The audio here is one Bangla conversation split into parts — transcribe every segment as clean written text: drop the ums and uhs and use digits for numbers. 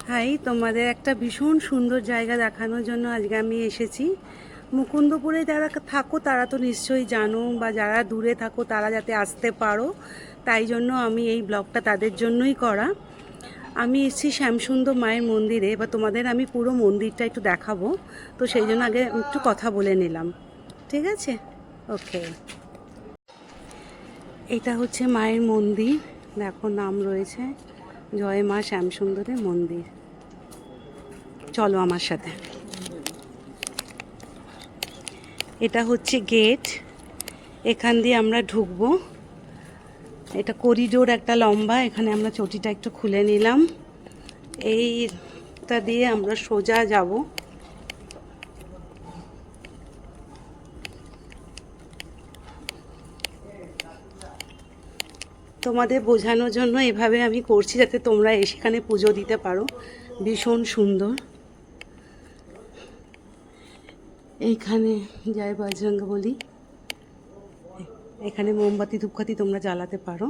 হাই, তোমাদের একটা ভীষণ সুন্দর জায়গা দেখানোর জন্য আজকে আমি এসেছি। মুকুন্দপুরে যারা থাকো তারা তো নিশ্চয়ই জানো, বা যারা দূরে থাকো তারা যাতে আসতে পারো, তাই জন্য আমি এই ব্লগটা তাদের জন্যই করা। আমি এসেছি শ্যামসুন্দর মায়ের মন্দিরে, বা তোমাদের আমি পুরো মন্দিরটা একটু দেখাবো, তো সেই জন্য আগে একটু কথা বলে নিলাম। ঠিক আছে, ওকে। এটা হচ্ছে মায়ের মন্দির, দেখো নাম রয়েছে জয় মা শ্যামসুন্দরের মন্দির। চলো আমার সাথে। এটা হচ্ছে গেট, এখান দিয়ে আমরা ঢুকবো। এটা করিডোর একটা লম্বা, এখানে আমরা চটিটা একটু খুলে নিলাম। এইটা দিয়ে আমরা সোজা যাব। তোমাদের বোঝানোর জন্য এভাবে আমি করছি, যাতে তোমরা এখানে পুজো দিতে পারো। ভীষণ সুন্দর। এইখানে জয় বজরঙ্গবলী, এখানে মোমবাতি ধূপকাঠি তোমরা জ্বালাতে পারো।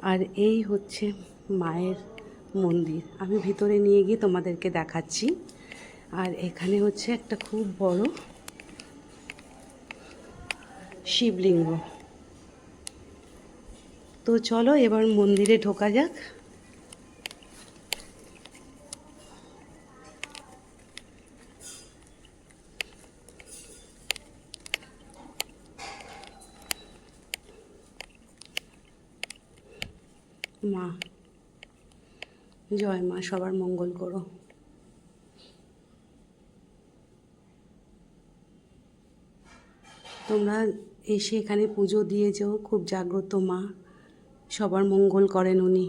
আর এই হচ্ছে মায়ের মন্দির, আমি ভিতরে নিয়ে গিয়ে তোমাদেরকে দেখাচ্ছি। আর এখানে হচ্ছে একটা খুব বড় শিবলিঙ্গ। তো চলো এবার মন্দিরে ঢোকা যাক। মা, জয় মা, সবার মঙ্গল করো। তোমরা এসে এখানে পুজো দিয়ে যাও, খুব জাগ্রত মা, সবার মঙ্গল করেন উনি।